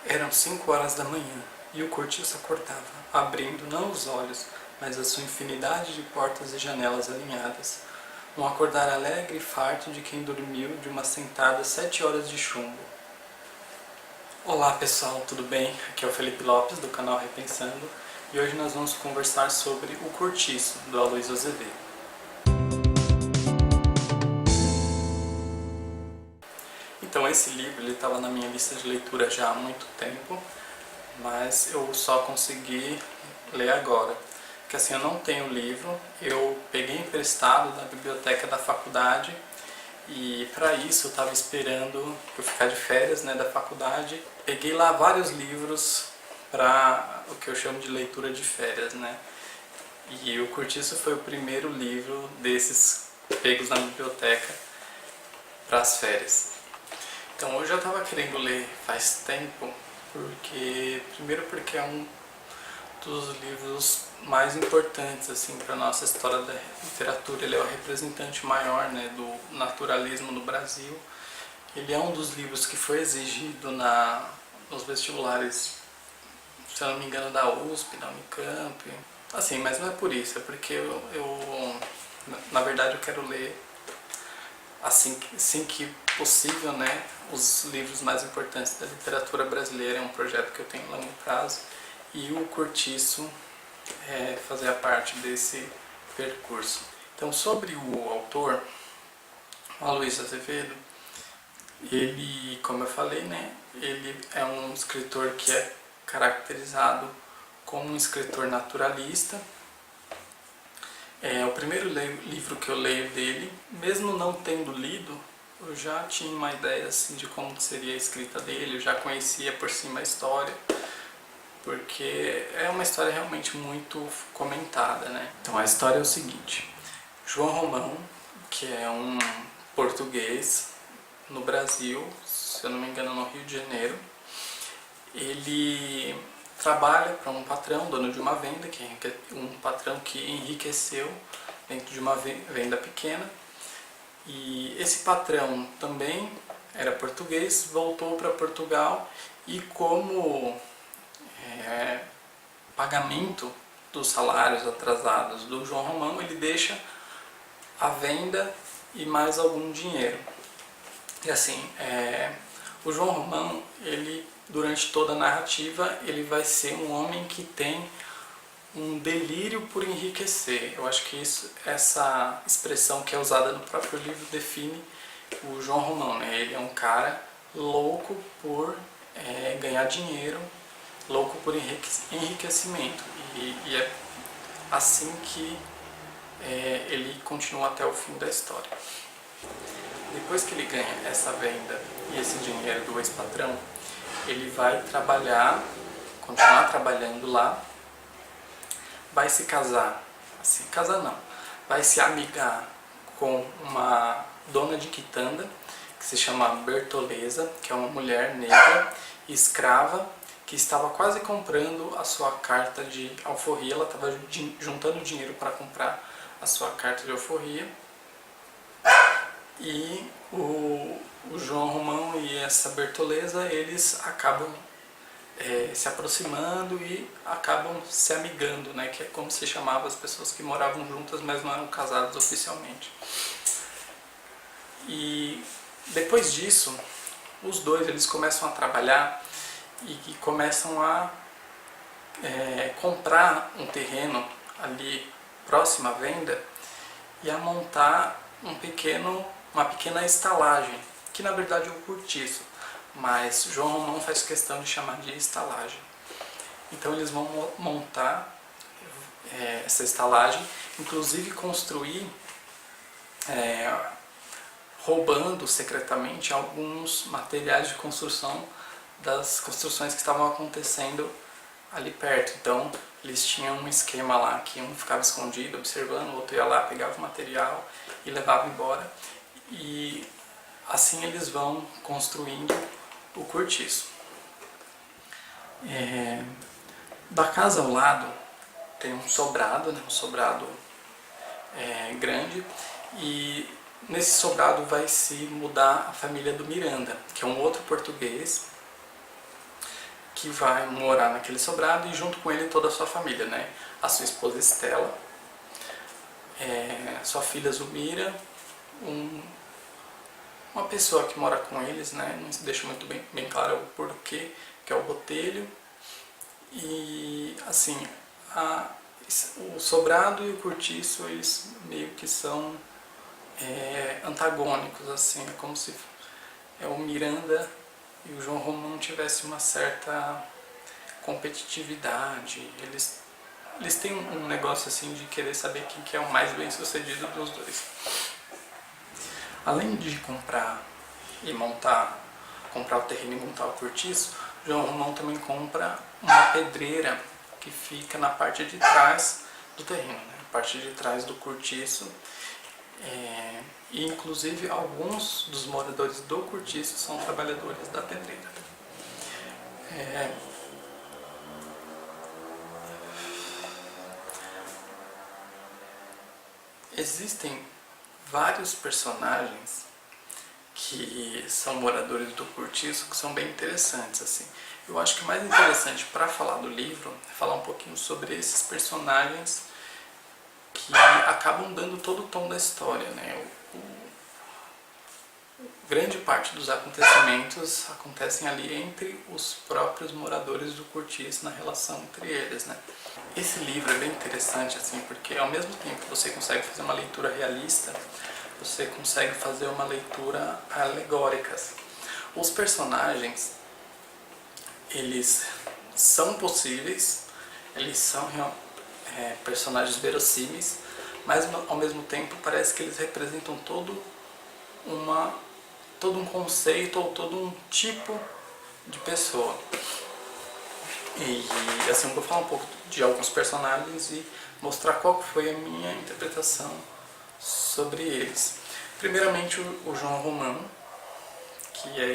Eram 5 horas da manhã, e o cortiço acordava, abrindo não os olhos, mas a sua infinidade de portas e janelas alinhadas. Um acordar alegre e farto de quem dormiu de uma sentada 7 horas de chumbo. Olá pessoal, tudo bem? Aqui é o Felipe Lopes, do canal Repensando, e hoje nós vamos conversar sobre O Cortiço, do Aloysio Azevedo. Então esse livro estava na minha lista de leitura já há muito tempo, mas eu só consegui ler agora. Porque assim, eu não tenho livro, eu peguei emprestado da biblioteca da faculdade e para isso eu estava esperando eu ficar de férias, né, da faculdade. Peguei lá vários livros para o que eu chamo de leitura de férias, né? E O Cortiço foi o primeiro livro desses pegos na biblioteca para as férias. Então eu já estava querendo ler faz tempo, primeiro porque é um dos livros mais importantes assim para a nossa história da literatura. Ele é o representante maior, né, do naturalismo no Brasil. Ele é um dos livros que foi exigido nos vestibulares, se eu não me engano, da USP, da Unicamp. Assim, mas não é por isso, é porque na verdade eu quero ler assim que possível, né, os livros mais importantes da literatura brasileira. É um projeto que eu tenho a longo prazo e O Cortiço fazia parte desse percurso. Então, sobre o autor, o Aloysio Azevedo, ele, como eu falei, né, ele é um escritor que é caracterizado como um escritor naturalista. É o primeiro livro que eu leio dele, mesmo não tendo lido, eu já tinha uma ideia assim de como seria a escrita dele, eu já conhecia por cima a história, porque é uma história realmente muito comentada, né? Então a história é o seguinte: João Romão, que é um português no Brasil, se eu não me engano no Rio de Janeiro, ele trabalha para um patrão, dono de uma venda, um patrão que enriqueceu dentro de uma venda pequena. E esse patrão também era português, voltou para Portugal e, como pagamento dos salários atrasados do João Romão, ele deixa a venda e mais algum dinheiro. E assim, o João Romão, ele, durante toda a narrativa, ele vai ser um homem que tem um delírio por enriquecer. Eu acho que essa expressão que é usada no próprio livro define o João Romão, né? Ele é um cara louco por ganhar dinheiro, louco por enriquecimento. E é assim que ele continua até o fim da história. Depois que ele ganha essa venda e esse dinheiro do ex-patrão, ele vai continuar trabalhando lá, vai se casar, vai se amigar com uma dona de quitanda, que se chama Bertoleza, que é uma mulher negra, escrava, que estava quase comprando a sua carta de alforria. Ela estava juntando dinheiro para comprar a sua carta de alforria. E o João Romão e essa Bertoleza, eles acabam se aproximando e acabam se amigando, né? Que é como se chamava as pessoas que moravam juntas, mas não eram casadas oficialmente. E depois disso, os dois eles começam a trabalhar e começam a comprar um terreno ali próximo à venda e a montar uma pequena estalagem, que na verdade é um cortiço, mas João Romão faz questão de chamar de estalagem. Então eles vão montar essa estalagem, inclusive construir, roubando secretamente alguns materiais de construção das construções que estavam acontecendo ali perto. Então eles tinham um esquema lá que um ficava escondido observando, o outro ia lá, pegava o material e levava embora. E assim eles vão construindo o cortiço. Da casa ao lado tem um sobrado, né? Um sobrado grande, e nesse sobrado vai se mudar a família do Miranda, que é um outro português que vai morar naquele sobrado e junto com ele toda a sua família, né? A sua esposa Estela, sua filha Zumira, uma pessoa que mora com eles, né? Não se deixa muito bem claro o porquê, que é o Botelho. E assim, o sobrado e o cortiço, eles meio que são antagônicos, assim, é como se o Miranda e o João Romão tivessem uma certa competitividade. Eles têm um negócio assim de querer saber quem que é o mais bem sucedido dos dois. Além de comprar o terreno e montar o cortiço, João Romão também compra uma pedreira que fica na parte de trás do terreno, né? A parte de trás do cortiço. E inclusive alguns dos moradores do cortiço são trabalhadores da pedreira. Existem vários personagens que são moradores do cortiço que são bem interessantes, assim. Eu acho que o mais interessante para falar do livro é falar um pouquinho sobre esses personagens que acabam dando todo o tom da história, né? Grande parte dos acontecimentos acontecem ali entre os próprios moradores do cortiço, na relação entre eles, né? Esse livro é bem interessante, assim, porque ao mesmo tempo que você consegue fazer uma leitura realista, você consegue fazer uma leitura alegórica. Os personagens, eles são possíveis, eles são personagens verossímeis, mas ao mesmo tempo parece que eles representam todo um conceito ou todo um tipo de pessoa. E assim, eu vou falar um pouco de alguns personagens e mostrar qual foi a minha interpretação sobre eles. Primeiramente o João Romão, que é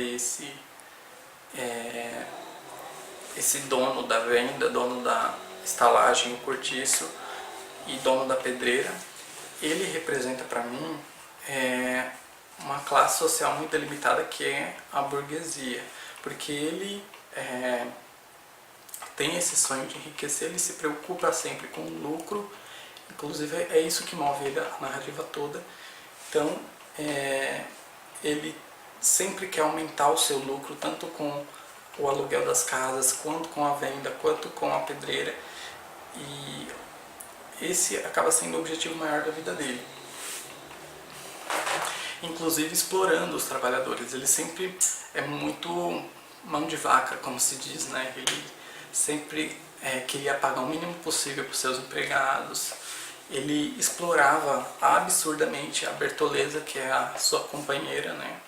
esse dono da venda, dono da estalagem, o cortiço e dono da pedreira. Ele representa para mim uma classe social muito delimitada, que é a burguesia, porque ele tem esse sonho de enriquecer, ele se preocupa sempre com o lucro, inclusive é isso que move ele, a narrativa toda. Então ele sempre quer aumentar o seu lucro, tanto com o aluguel das casas, quanto com a venda, quanto com a pedreira, e esse acaba sendo o objetivo maior da vida dele. Inclusive explorando os trabalhadores, ele sempre é muito mão de vaca, como se diz, né? Ele sempre queria pagar o mínimo possível para os seus empregados. Ele explorava absurdamente a Bertoleza, que é a sua companheira, né?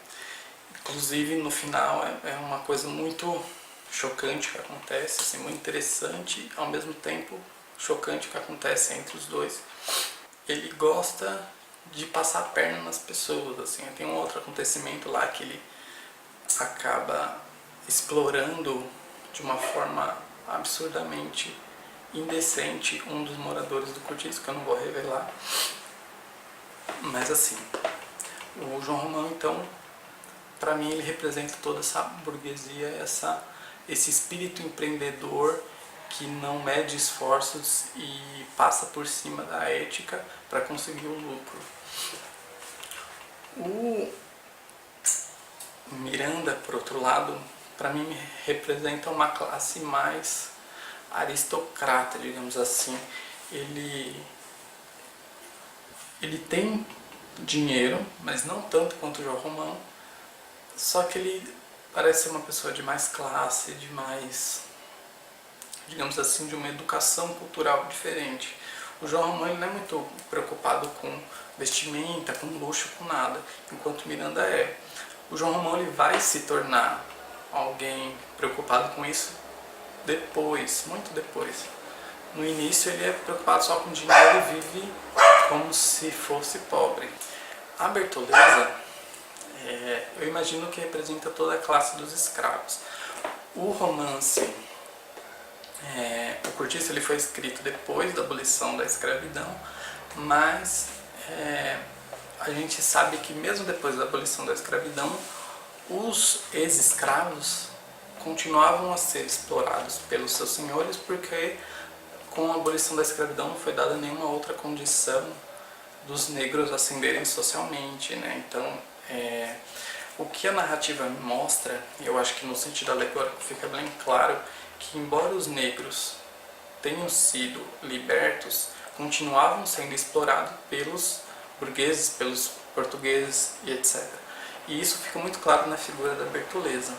Inclusive no final é uma coisa muito chocante que acontece, assim, muito interessante, ao mesmo tempo chocante que acontece entre os dois. Ele gosta de passar a perna nas pessoas, assim. Tem um outro acontecimento lá que ele acaba explorando de uma forma absurdamente indecente um dos moradores do cortiço, que eu não vou revelar. Mas assim, o João Romão, então, para mim ele representa toda essa burguesia, esse espírito empreendedor que não mede esforços e passa por cima da ética para conseguir o lucro. O Miranda, por outro lado, para mim representa uma classe mais aristocrata, digamos assim. Ele tem dinheiro, mas não tanto quanto o João Romão, só que ele parece ser uma pessoa de mais classe, de mais, digamos assim, de uma educação cultural diferente. O João Romão ele não é muito preocupado com vestimenta, com luxo, com nada, enquanto o Miranda é. O João Romão ele vai se tornar alguém preocupado com isso depois, muito depois. No início ele é preocupado só com dinheiro e vive como se fosse pobre. A Bertoleza, eu imagino que representa toda a classe dos escravos. O romance, o Cortiço, ele foi escrito depois da abolição da escravidão, mas a gente sabe que mesmo depois da abolição da escravidão, os ex-escravos continuavam a ser explorados pelos seus senhores porque com a abolição da escravidão não foi dada nenhuma outra condição dos negros ascenderem socialmente, né? Então, o que a narrativa mostra, e eu acho que no sentido alegórico fica bem claro, que embora os negros tenham sido libertos, continuavam sendo explorados pelos burgueses, pelos portugueses e etc. E isso fica muito claro na figura da Bertoleza.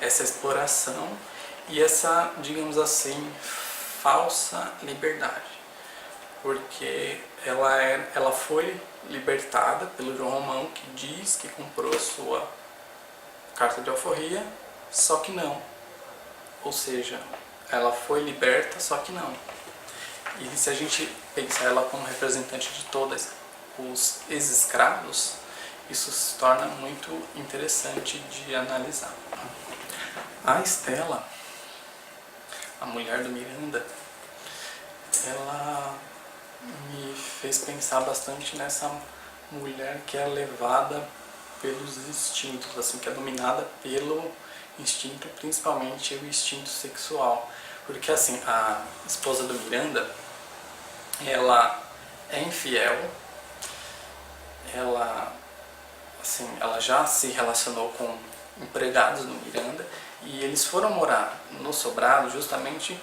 Essa exploração e essa, digamos assim, falsa liberdade. Porque ela foi libertada pelo João Romão, que diz que comprou a sua carta de alforria, só que não. Ou seja, ela foi liberta, só que não. E se a gente pensar ela como representante de todos os ex-escravos, isso se torna muito interessante de analisar. A Estela, a mulher do Miranda, ela me fez pensar bastante nessa mulher que é levada pelos instintos, assim, que é dominada pelo instinto, principalmente o instinto sexual. Porque assim, a esposa do Miranda, ela é infiel, ela já se relacionou com empregados do Miranda e eles foram morar no sobrado justamente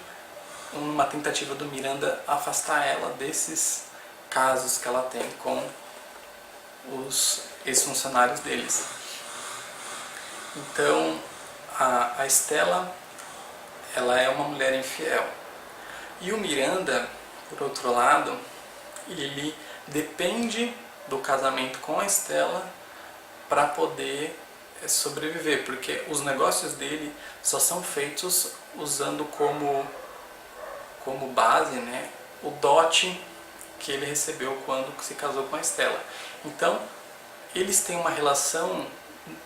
uma tentativa do Miranda afastar ela desses casos que ela tem com os ex-funcionários deles. Então, a Estela, ela é uma mulher infiel. E o Miranda, por outro lado, ele depende do casamento com a Estela para poder sobreviver, porque os negócios dele só são feitos usando como base, né, o dote que ele recebeu quando se casou com a Estela. Então, eles têm uma relação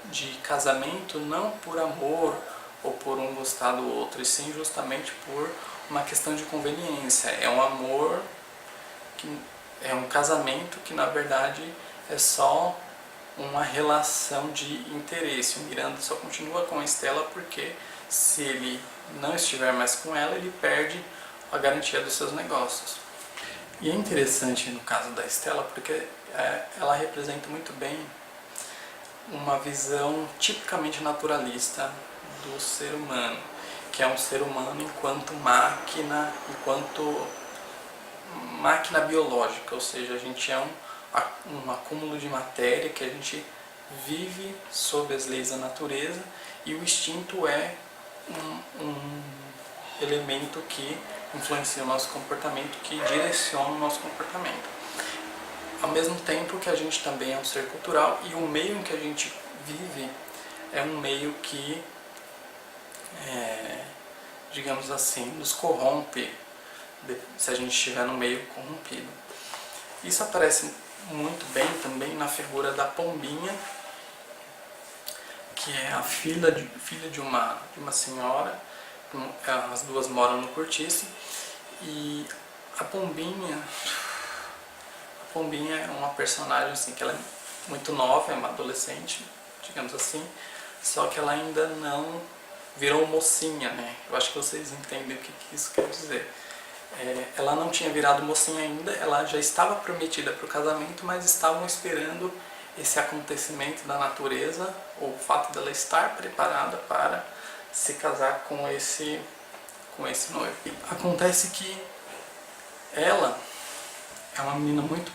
de casamento não por amor ou por um gostar do outro, e sim justamente por uma questão de conveniência. É um amor, é um casamento que na verdade é só uma relação de interesse. O Miranda só continua com a Estela porque se ele não estiver mais com ela, ele perde a garantia dos seus negócios. E é interessante no caso da Estela porque ela representa muito bem uma visão tipicamente naturalista do ser humano, que é um ser humano enquanto máquina biológica, ou seja, a gente é um acúmulo de matéria que a gente vive sob as leis da natureza e o instinto é um elemento que influencia o nosso comportamento, que direciona o nosso comportamento. Ao mesmo tempo que a gente também é um ser cultural e o meio em que a gente vive é um meio que, digamos assim, nos corrompe se a gente estiver no meio corrompido. Isso aparece muito bem também na figura da Pombinha, que é a filha de uma senhora. As duas moram no cortiço e a Pombinha é uma personagem assim, que ela é muito nova, é uma adolescente, digamos assim, só que ela ainda não virou mocinha, né? Eu acho que vocês entendem o que isso quer dizer. Ela não tinha virado mocinha ainda, ela já estava prometida para o casamento, mas estavam esperando esse acontecimento da natureza, ou o fato dela estar preparada para se casar com esse noivo. E acontece que ela é uma menina muito,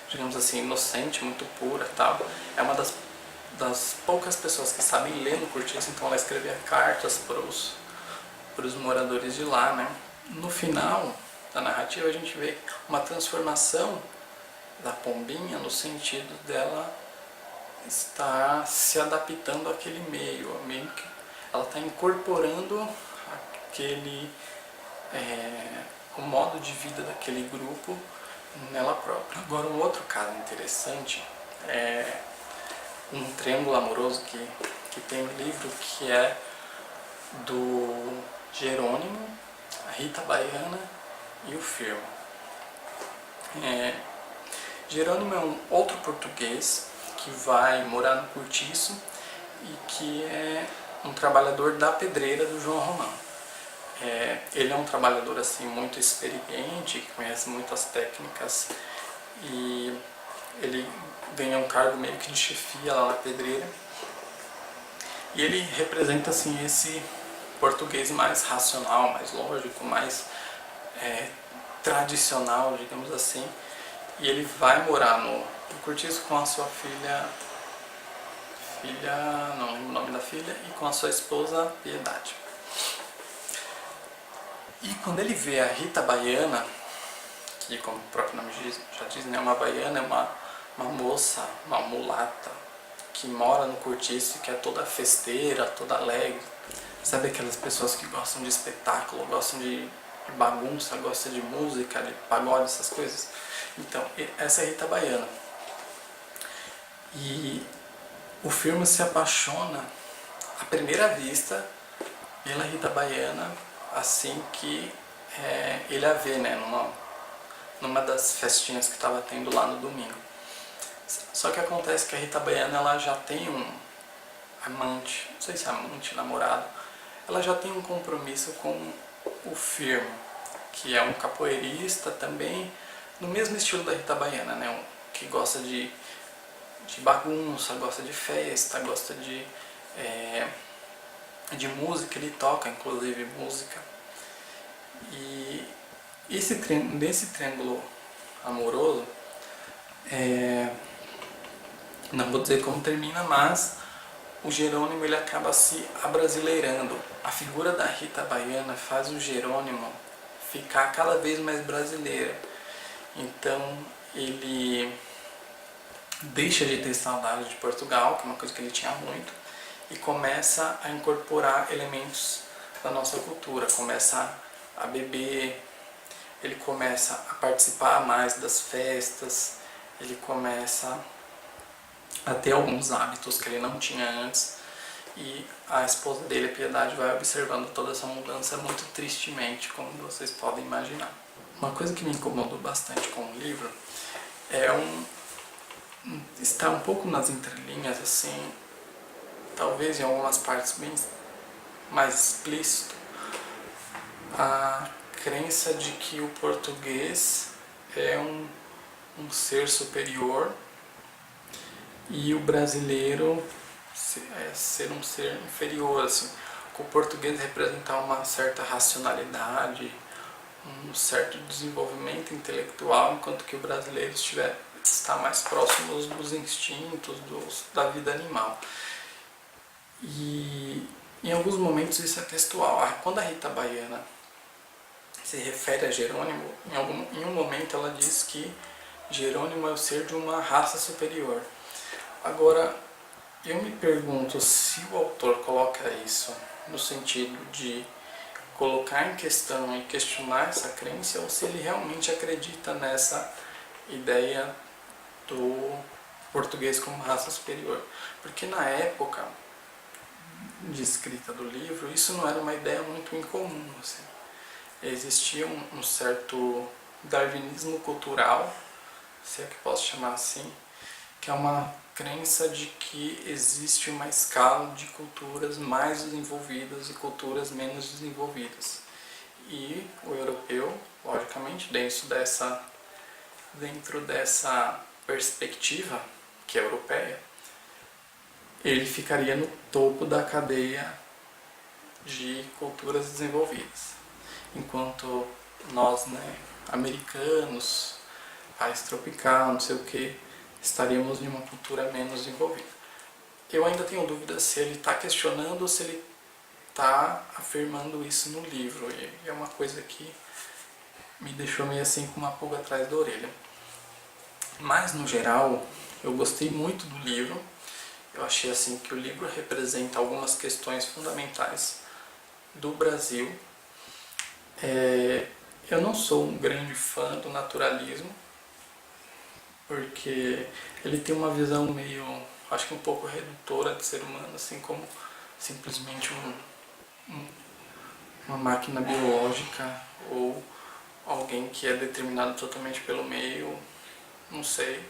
digamos assim, inocente, muito pura, tal. É uma das poucas pessoas que sabem ler no cortiço, então ela escrevia cartas para os moradores de lá, né? No final da narrativa a gente vê uma transformação da Pombinha no sentido dela estar se adaptando àquele meio que ela está incorporando o modo de vida daquele grupo nela própria. Agora, um outro caso interessante é um triângulo amoroso que tem no livro, que é do Jerônimo, a Rita Baiana e o Firmo. Jerônimo é um outro português que vai morar no cortiço e que é um trabalhador da pedreira do João Romão. Ele é um trabalhador assim muito experiente, que conhece muitas técnicas, e ele ganha um cargo meio que de chefia lá na pedreira. E ele representa assim esse português mais racional, mais lógico, mais tradicional, digamos assim. E ele vai morar no Cortiço com a sua não lembro o nome da filha, e com a sua esposa Piedade. E quando ele vê a Rita Baiana, que como o próprio nome já diz, né, uma baiana é uma moça, uma mulata, que mora no Cortiço e que é toda festeira, toda alegre. Sabe aquelas pessoas que gostam de espetáculo, gostam de bagunça, gostam de música, de pagode, essas coisas? Então, essa é a Rita Baiana. E o filme se apaixona à primeira vista pela Rita Baiana assim que ele a vê, né, numa das festinhas que estava tendo lá no domingo. Só que acontece que a Rita Baiana ela já tem um amante, não sei se é amante, namorado, ela já tem um compromisso com o Firmo, que é um capoeirista também, no mesmo estilo da Rita Baiana, né, que gosta de bagunça, gosta de festa, gosta de música, ele toca inclusive música. E nesse triângulo amoroso, não vou dizer como termina, mas o Jerônimo ele acaba se abrasileirando. A figura da Rita Baiana faz o Jerônimo ficar cada vez mais brasileiro. Então ele deixa de ter saudade de Portugal, que é uma coisa que ele tinha muito, e começa a incorporar elementos da nossa cultura, começa a beber, ele começa a participar mais das festas, ele começa a ter alguns hábitos que ele não tinha antes, e a esposa dele, a Piedade, vai observando toda essa mudança muito tristemente, como vocês podem imaginar. Uma coisa que me incomodou bastante com o livro está um pouco nas entrelinhas, assim, talvez em algumas partes bem mais explícito, a crença de que o português é um ser superior e o brasileiro ser um ser inferior, assim, o português representar uma certa racionalidade, um certo desenvolvimento intelectual, enquanto que o brasileiro está mais próximo dos instintos, da vida animal. E em alguns momentos isso é textual. Quando a Rita Baiana se refere a Jerônimo, em um momento ela diz que Jerônimo é o ser de uma raça superior. Agora, eu me pergunto se o autor coloca isso no sentido de colocar em questão e questionar essa crença, ou se ele realmente acredita nessa ideia do português como raça superior. Porque na época de escrita do livro, isso não era uma ideia muito incomum, assim. Existia um certo darwinismo cultural, se é que posso chamar assim, que é uma crença de que existe uma escala de culturas mais desenvolvidas e culturas menos desenvolvidas. E o europeu, logicamente, dentro dessa perspectiva, que é europeia, ele ficaria no topo da cadeia de culturas desenvolvidas. Enquanto nós, né, americanos, país tropical, não sei o que, estaríamos em uma cultura menos desenvolvida. Eu ainda tenho dúvida se ele está questionando ou se ele está afirmando isso no livro. E é uma coisa que me deixou meio assim com uma pulga atrás da orelha. Mas, no geral, eu gostei muito do livro. Eu achei assim que o livro representa algumas questões fundamentais do Brasil. Eu não sou um grande fã do naturalismo, porque ele tem uma visão meio, acho que um pouco redutora de ser humano, assim como simplesmente uma máquina biológica ou alguém que é determinado totalmente pelo meio, não sei.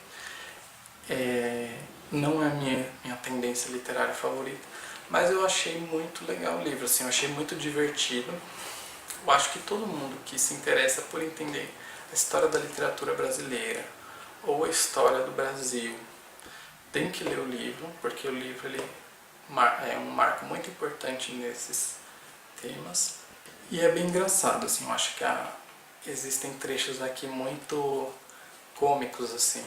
Não é a minha tendência literária favorita, Mas eu achei muito legal o livro, assim, eu achei muito divertido. Eu acho que todo mundo que se interessa por entender a história da literatura brasileira ou a história do Brasil tem que ler o livro, porque o livro ele é um marco muito importante nesses temas. E é bem engraçado, assim, eu acho que existem trechos aqui muito cômicos, assim,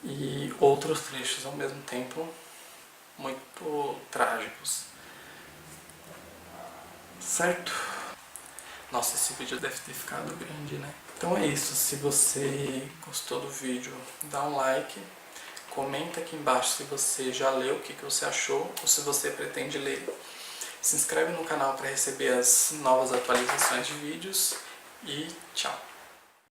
e outros trechos ao mesmo tempo muito trágicos. Certo? Nossa, esse vídeo deve ter ficado grande, né? Então é isso, se você gostou do vídeo, dá um like, comenta aqui embaixo se você já leu, o que você achou, ou se você pretende ler. Se inscreve no canal para receber as novas atualizações de vídeos e tchau!